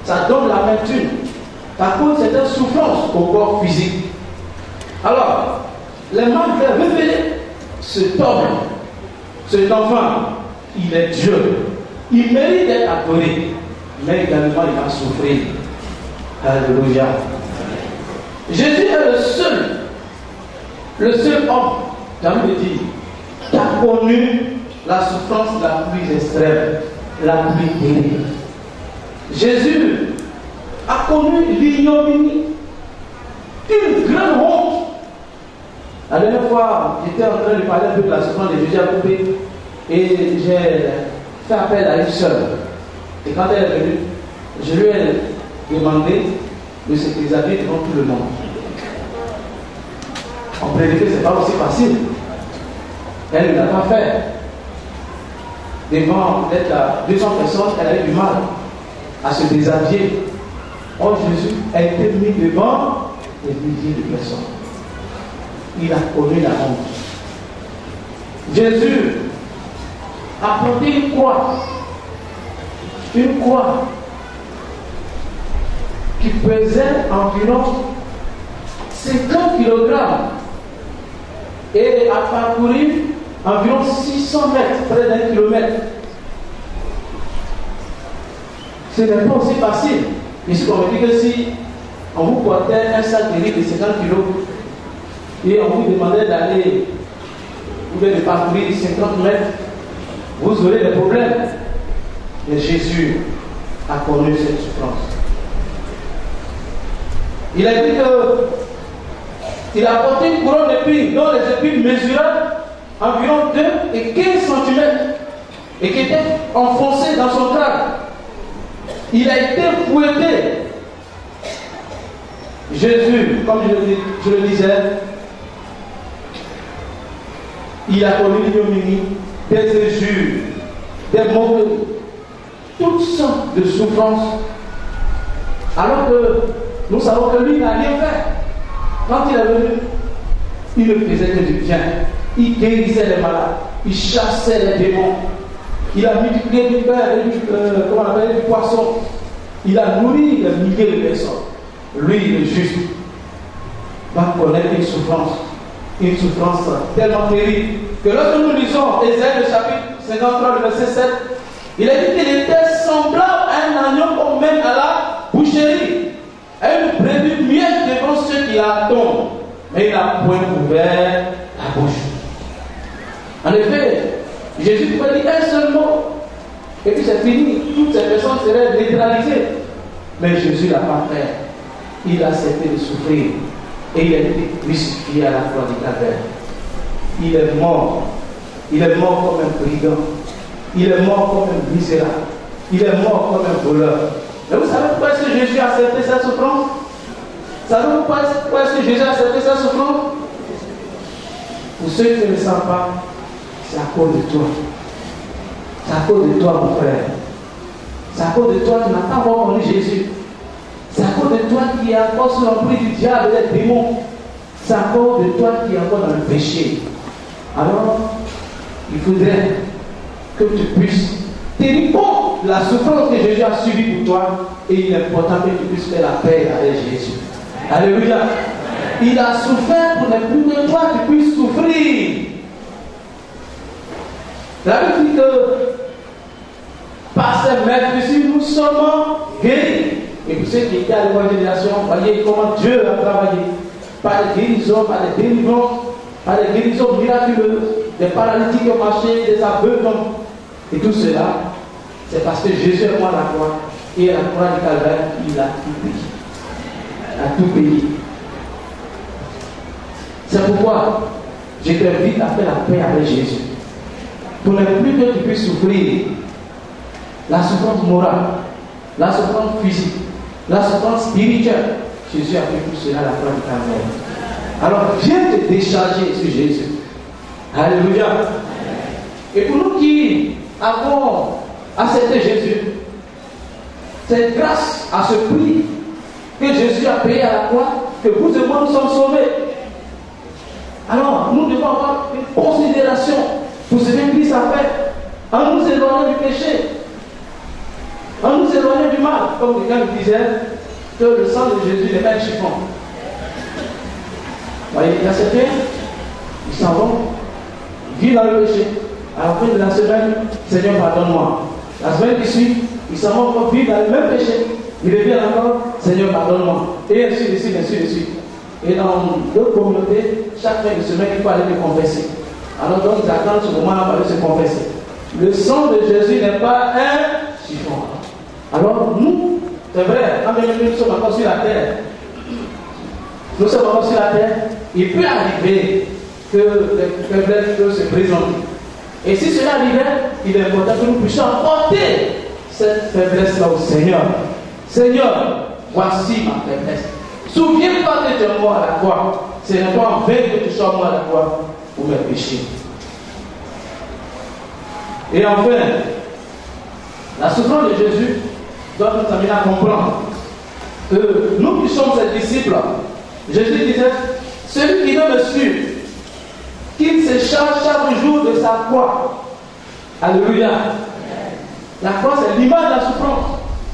Speaker 1: ça donne l'amertume. Par contre, c'est une souffrance au corps physique. Alors, les gens veulent révéler cet homme, cet enfant, il est Dieu. Il mérite d'être adoré, mais également il va souffrir. Alléluia. Jésus est le seul homme, j'ai envie de dire, qui a connu la souffrance la plus extrême, la plus terrible. Jésus a connu l'ignominie, une grande honte. La dernière fois, j'étais en train de parler un peu de la souffrance de Jésus à Coupé et j'ai fait appel à une sœur. Et quand elle est venue, je lui ai demandé de se déshabiller devant tout le monde. En prédiquer, ce n'est pas aussi facile. Elle ne l'a pas fait. Devant peut-être 200 personnes, elle a eu du mal à se déshabiller. Or, Jésus a été mis devant des milliers de personnes. Il a connu la honte. Jésus a porté une croix. Une croix qui pesait environ 50 kg et a parcouru environ 600 mètres, près d'un kilomètre. Ce n'est pas aussi facile. Ici, on me dit que si on vous portait un sac de riz de 50 kg et on vous demandait d'aller ou de parcourir 50 mètres, vous aurez des problèmes. Mais Jésus a connu cette souffrance. Il a dit qu'il a porté une couronne d'épines dont les épines mesuraient environ 2 et 15 cm et qui était enfoncée dans son crâne. Il a été fouetté. Jésus, comme je le disais, il a connu l'ignominie, des injures, des moqueries, toutes sortes de souffrances. Alors que nous savons que lui n'a rien fait. Quand il est venu, il ne faisait que du bien. Il guérissait les malades, il chassait les démons. Il a multiplié du pain et du poisson. Il a nourri des milliers de personnes. Lui, le juste, va connaître une souffrance tellement terrible, que lorsque nous lisons Ésaïe, le chapitre 53, le verset 7, il a dit qu'il était semblable à un agneau qu'on mène à la boucherie, à une brebis muette devant ceux qui la tombent, mais il n'a point ouvert la bouche. En effet, Jésus pouvait dire un seul mot, et puis c'est fini, toutes ces personnes seraient neutralisées. Mais Jésus ne l'a pas fait. Il a accepté de souffrir, et il a été crucifié à la croix du Calvaire. Il est mort. Il est mort comme un brigand. Il est mort comme un misérable. Il est mort comme un voleur. Mais vous savez pourquoi est-ce que Jésus a accepté sa souffrance? Vous savez pourquoi est-ce que Jésus a accepté sa souffrance? Pour ceux qui ne le savent pas, c'est à cause de toi. C'est à cause de toi, mon frère. C'est à cause de toi qui n'as pas encore connu Jésus. C'est à cause de toi qui est encore sous l'emprise du diable et des démons. C'est à cause de toi qui est encore dans le péché. Alors, il faudrait que tu puisses tenir compte de la souffrance que Jésus a subie pour toi, et il est important que tu puisses faire la paix avec Jésus. Alléluia. Il a souffert pour ne plus que toi tu puisses souffrir. La Bible dit que par ses maîtres ici, nous sommes guéris. Et pour ceux qui étaient à l'évangélisation, voyez comment Dieu a travaillé. Par des guérisons, par des délivrances, par des guérisons miraculeuses, des paralytiques qui ont marché, des aveugles. Et tout cela, c'est parce que Jésus est mort à la croix. Et à la croix du Calvaire, il a tout payé. Il a tout payé. C'est pourquoi je t'invite à faire la paix avec Jésus. Pour ne plus que tu puisses souffrir la souffrance morale, la souffrance physique, la souffrance spirituelle. Jésus a fait tout cela à la croix du Calvaire. Alors viens te décharger sur Jésus. Alléluia. Et pour nous qui avons accepté Jésus, c'est grâce à ce prix que Jésus a payé à la croix que vous et moi nous sommes sauvés. Alors nous devons avoir une considération pour ce que Christ a fait en nous éloignant du péché, en nous éloignant du mal. Comme quelqu'un me disait que le sang de Jésus n'est pas un chiffon. Vous voyez, il a accepté, ils s'en vont, ils vivent dans le péché. À la fin de la semaine, Seigneur, pardonne-moi. La semaine qui suit, ils s'en vont encore vivre dans le même péché. Ils reviennent encore, Seigneur, pardonne-moi. Et ainsi de suite, ainsi de suite. Et dans d'autres communautés, chaque fin de semaine, il faut aller me confesser. Alors donc, ils attendent ce moment-là pour aller se confesser. Le sang de Jésus n'est pas un chiffon. Alors nous, c'est vrai, quand nous sommes encore sur la terre, nous sommes encore sur la terre, il peut arriver que les faiblesses peuvent se présenter. Et si cela arrivait, il est important que nous puissions apporter cette faiblesse-là au Seigneur. Seigneur, voici ma faiblesse. Souviens-toi que tu es mort à la croix. Ce n'est pas en vain que tu sois mort à la croix pour mes péchés. Et enfin, la souffrance de Jésus doit nous amener à comprendre que nous qui sommes ses disciples, Jésus disait, celui qui veut me suivre, qu'il se charge chaque jour de sa croix. Alléluia. La croix, c'est l'image de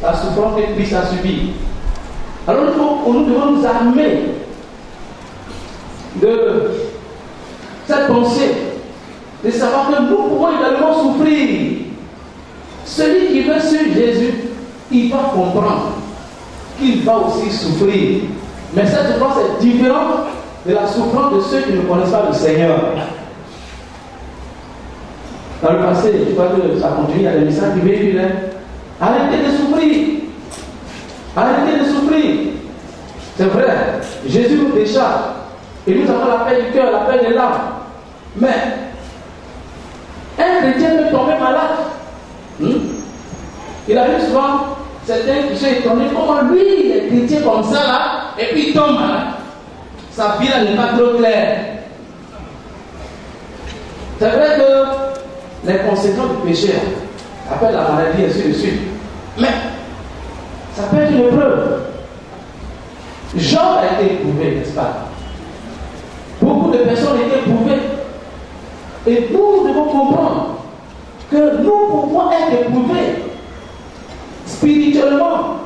Speaker 1: la souffrance que Christ a subie. Alors nous devons nous armer de cette pensée, de savoir que nous pouvons également souffrir. Celui qui veut suivre Jésus, il va comprendre qu'il va aussi souffrir. Mais cette souffrance est différente de la souffrance de ceux qui ne connaissent pas le Seigneur. Dans le passé, je crois que ça continue, il y a des messages qui véhiculaient. Arrêtez de souffrir. Arrêtez de souffrir. C'est vrai, Jésus nous décharge. Et nous avons la paix du cœur, la paix de l'âme. Mais un chrétien peut tomber malade. Il arrive souvent certains qui sont étonnés comment lui, il est chrétien comme ça là, et puis il tombe malade. Sa vie là n'est pas trop claire. C'est vrai que les conséquences du péché, ça peut être la maladie et ainsi de suite. Mais ça peut être une épreuve. Job a été éprouvé, n'est-ce pas? Beaucoup de personnes ont été éprouvées. Et nous devons comprendre que que nous pouvons être éprouvés spirituellement,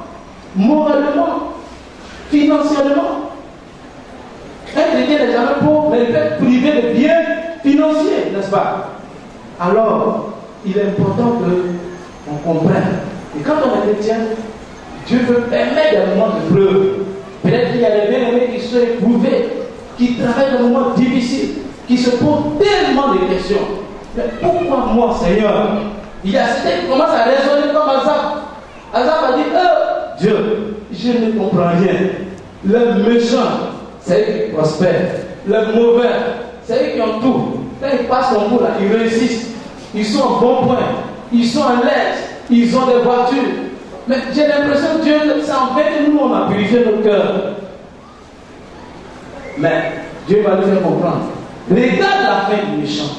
Speaker 1: moralement, financièrement. Un chrétien n'est jamais pauvre, mais il peut être privé de biens financiers, n'est-ce pas? Alors, il est important qu'on comprenne. Et quand on est chrétien, Dieu veut permettre des moments de preuve. Peut-être qu'il y a des bien-aimés qui sont éprouvés, qui travaillent dans des moments difficiles, qui se posent tellement de questions. Mais pourquoi moi, Seigneur? Il y a certains qui commencent à raisonner comme Azab. Azab a dit, Dieu, je ne comprends rien. Les méchants, c'est eux qui prospèrent. Les mauvais, c'est eux qui ont tout. Quand ils passent son bout là, ils réussissent. Ils sont en bon point. Ils sont en l'aise. Ils ont des voitures. Mais j'ai l'impression que Dieu, c'est en fait que nous, on a purifié nos cœurs. Mais Dieu va nous faire comprendre. Regarde la fin du méchant.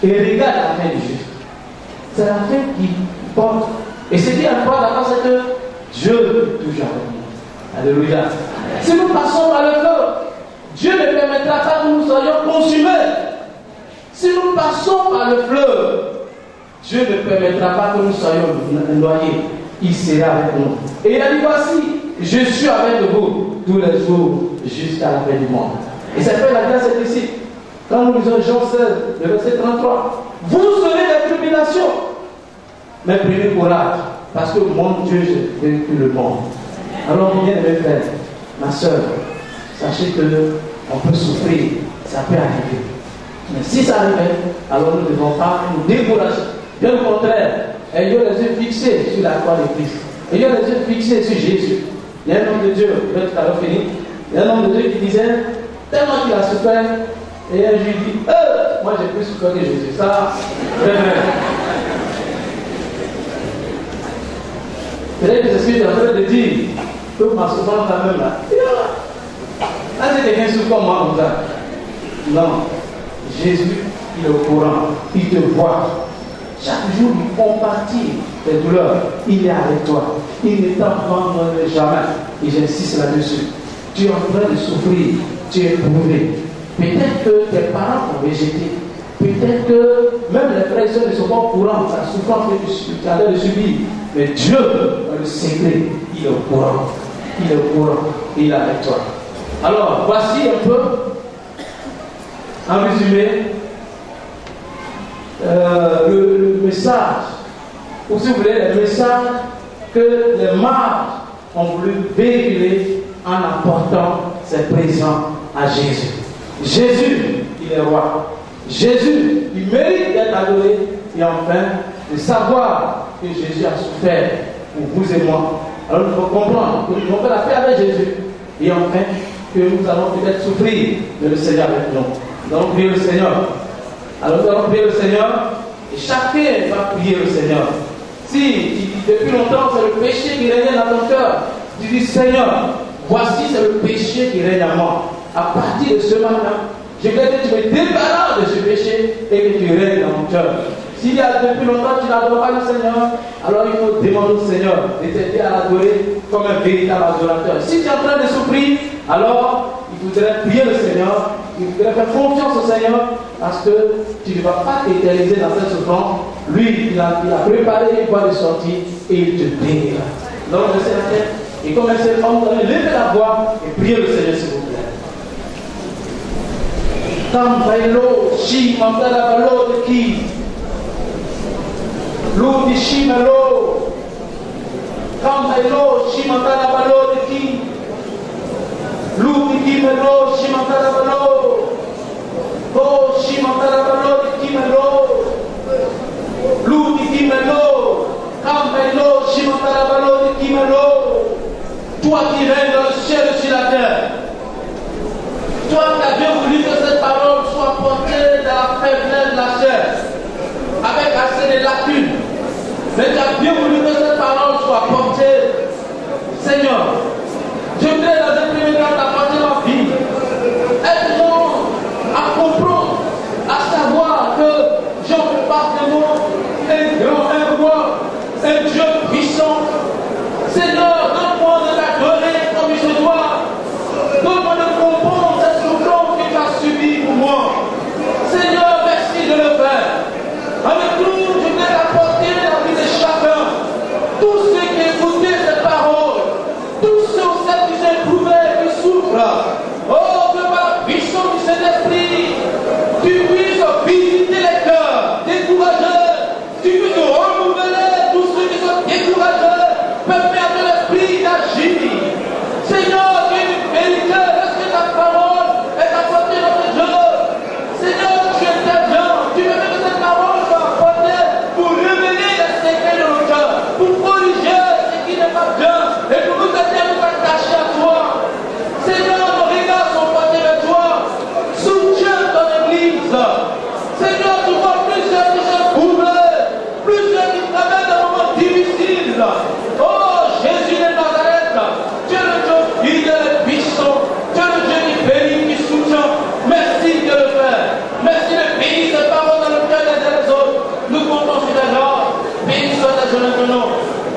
Speaker 1: Et regarde la fin du juste. C'est la fin qui porte. Et ce qui est important d'abord, c'est que Dieu est toujours avec nous. Alléluia. Si nous passons par le feu, Dieu ne permettra pas que nous soyons consumés. Si nous passons par le fleuve, Dieu ne permettra pas que nous soyons noyés. Il sera avec nous. Et il a dit, voici, je suis avec vous tous les jours jusqu'à la fin du monde. Et ça fait la grâce est ici. Quand nous lisons Jean 16, le verset 33, vous serez des tribulations. Mais prenez courage, parce que mon Dieu, j'ai vaincu le monde. Alors, bien mes frères, ma soeur, sachez qu'on peut souffrir, ça peut arriver. Mais si ça arrive, alors nous ne devons pas nous décourager. Bien au contraire, ayons les yeux fixés sur la croix de Christ. Ayons les yeux fixés sur Jésus. Il y a un homme de Dieu, peut-être tout à l'heure fini, il y a un homme de Dieu qui disait, tellement qu'il a souffert, et un juif dit, moi j'ai plus souffert que Jésus. Ça, peut-être que c'est ce que j'ai en train de dire, que ma souffrance quand même là. Là, c'est quelqu'un souffre comme moi comme ça. Non. Jésus, il est au courant, il te voit. Chaque jour, il compatit tes douleurs. Il est avec toi. Il ne t'abandonne jamais. Et j'insiste là-dessus. Tu es en train de souffrir. Tu es éprouvé. Peut-être que tes parents t'ont rejeté. Peut-être que même les frères et sœurs ne sont pas au courant de la souffrance que tu as de subir. Mais Dieu, dans le secret, il est au courant. Il est au courant. Et il est avec toi. Alors, voici un peu, en résumé, le message, ou si vous voulez, le message que les mages ont voulu véhiculer en apportant ces présents à Jésus. Jésus, il est roi. Jésus, il mérite d'être adoré. Et enfin, de savoir que Jésus a souffert pour vous et moi. Alors nous devons comprendre que nous devons faire la paix avec Jésus. Et enfin, que nous allons peut-être souffrir de le Seigneur avec nous. Nous allons prier le Seigneur. Alors nous allons prier le Seigneur. Et chacun va prier le Seigneur. Si depuis longtemps c'est le péché qui règne dans ton cœur, tu dis Seigneur, voici c'est le péché qui règne en moi. À partir de ce moment-là, je voudrais que tu me débarrasses de ce péché et que tu règnes dans mon cœur. S'il y a depuis longtemps tu n'adores pas le Seigneur, alors il faut demander au Seigneur de t'aider à l'adorer comme un véritable adorateur. Si tu es en train de souffrir, alors il faudrait prier le Seigneur, il faudrait faire confiance au Seigneur, parce que tu ne vas pas t'éterniser dans cette souffrance. Lui, il a préparé une voie de sortie et il te bénira. Donc, je sais la tête et commencez à lever la voix et prier le Seigneur, s'il vous plaît. Kambailo, Shimandala Balo de Ki, Ludi Shimalo, Kambailo, Shimandala Balo de Ki, Ludi Kimelo, Shimandala Balo, Oh Shimandala Balo de Kimelo, Ludi Kimelo, Kambailo, Shimandala Balo de Kimelo, toi qui règnes dans le ciel et sur la terre. Toi qui as bien voulu que cette parole soit portée dans la faiblesse de la chair, avec assez de lacunes, mais tu as bien voulu que cette parole soit portée. Seigneur, je voudrais dans un premier temps t'apporter ma vie. Aide-moi à comprendre, à savoir que j'en fais partie un grand, un roi, un Dieu puissant. Seigneur, donne-moi de t'adorer comme il se doit. Donne-moi de comprendre cette souffrance que tu as subie pour moi. Seigneur, merci de le faire. Avec tout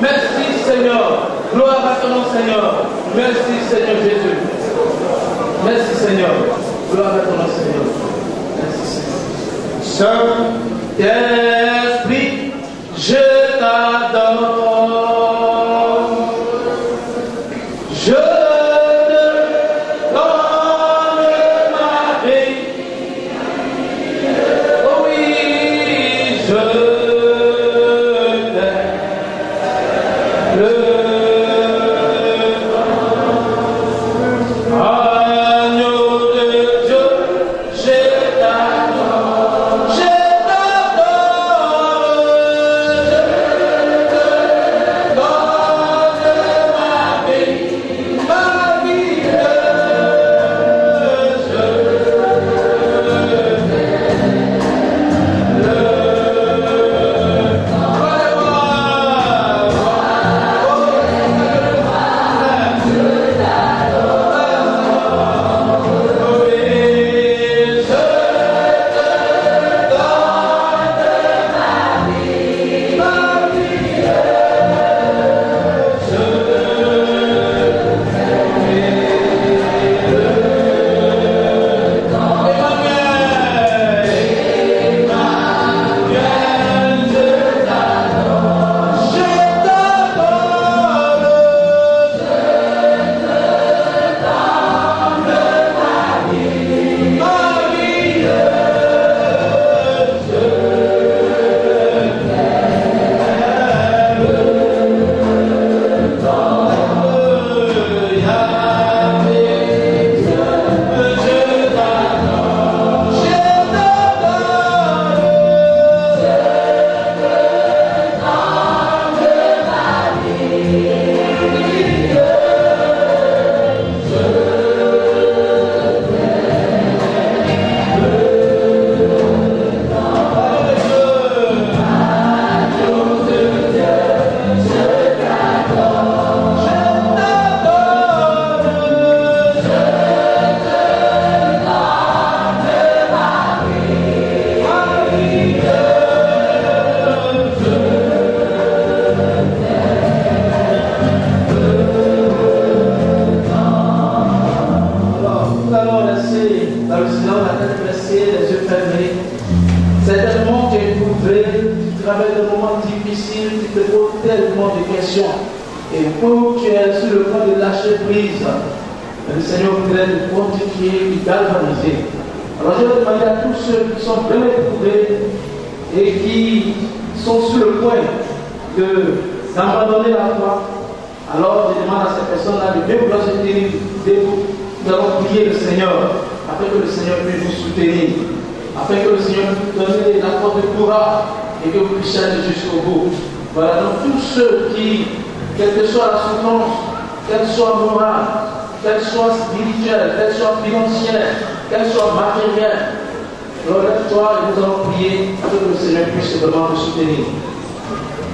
Speaker 1: Merci Seigneur. Gloire à ton nom Seigneur. Merci Seigneur Jésus. Merci Seigneur. Gloire à ton nom Seigneur. Merci Seigneur. Saint-Esprit, je t'adore. Je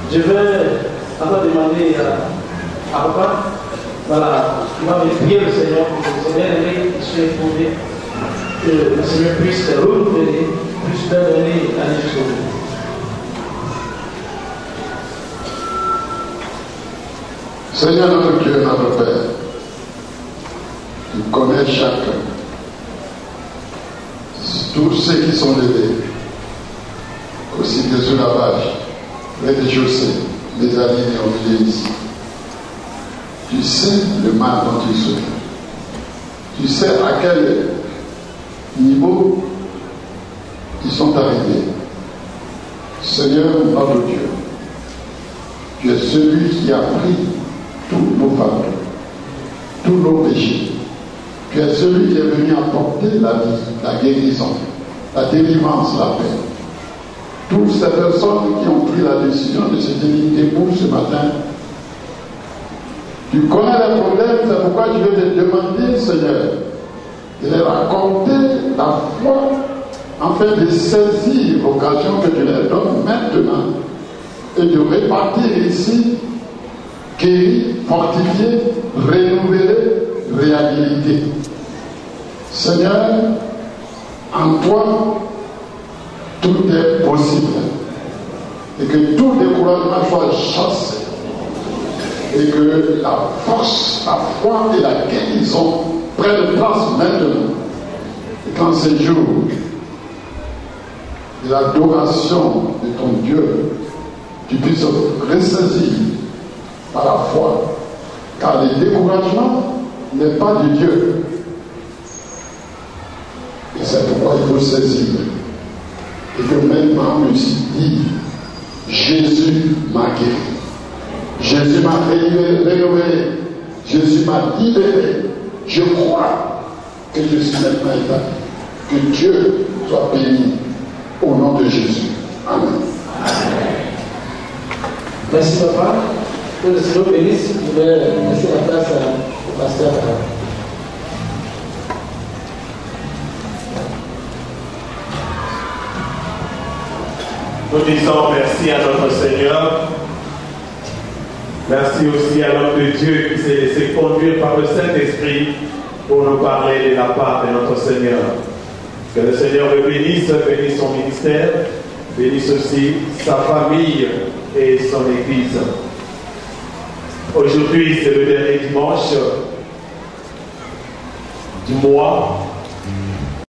Speaker 1: Je vais encore demander à papa, voilà, il va me prier le Seigneur pour que le Seigneur soit éprouvé, que le Seigneur puisse renouveler, puisse leur donner l'année jusqu'au bout.
Speaker 2: Seigneur notre Dieu, notre Père, tu connais chacun, tous ceux qui sont levés, aussi que sur la page, rez-de-chaussée, mezzanine au milieu ici. Tu sais le mal dont ils souffrent. Tu sais à quel niveau ils sont arrivés. Seigneur notre Dieu, tu es celui qui a pris tous nos fardeaux, tous nos péchés. Tu es celui qui est venu apporter la vie, la guérison, la délivrance, la paix. Toutes ces personnes qui ont pris la décision de se tenir debout ce matin, tu connais les problèmes, c'est pourquoi tu veux te demander, Seigneur, de leur accorder la foi afin de saisir l'occasion que tu leur donnes maintenant et de répartir ici, guérir, fortifier, renouveler, réhabiliter. Seigneur, en toi, tout est possible. Et que tout découragement soit chassé. et que la force, la foi et la guérison prennent place maintenant. Et qu'en ces jours de l'adoration de ton Dieu, tu puisses ressaisir par la foi, car le découragement n'est pas de Dieu. Et c'est pourquoi il faut saisir. Et que maintenant, on puisse dire, Jésus m'a guéri. Jésus m'a rénové. Jésus m'a libéré. Je crois que je suis maintenant établi. Que Dieu soit béni au nom de Jésus. Amen.
Speaker 1: Merci papa. Que le Seigneur bénisse. Je vais laisser la place au pasteur.
Speaker 3: Nous disons merci à notre Seigneur. Merci aussi à l'homme de Dieu qui s'est laissé conduire par le Saint-Esprit pour nous parler de la part de notre Seigneur. Que le Seigneur le bénisse son ministère, bénisse aussi sa famille et son Église. Aujourd'hui, c'est le dernier dimanche du mois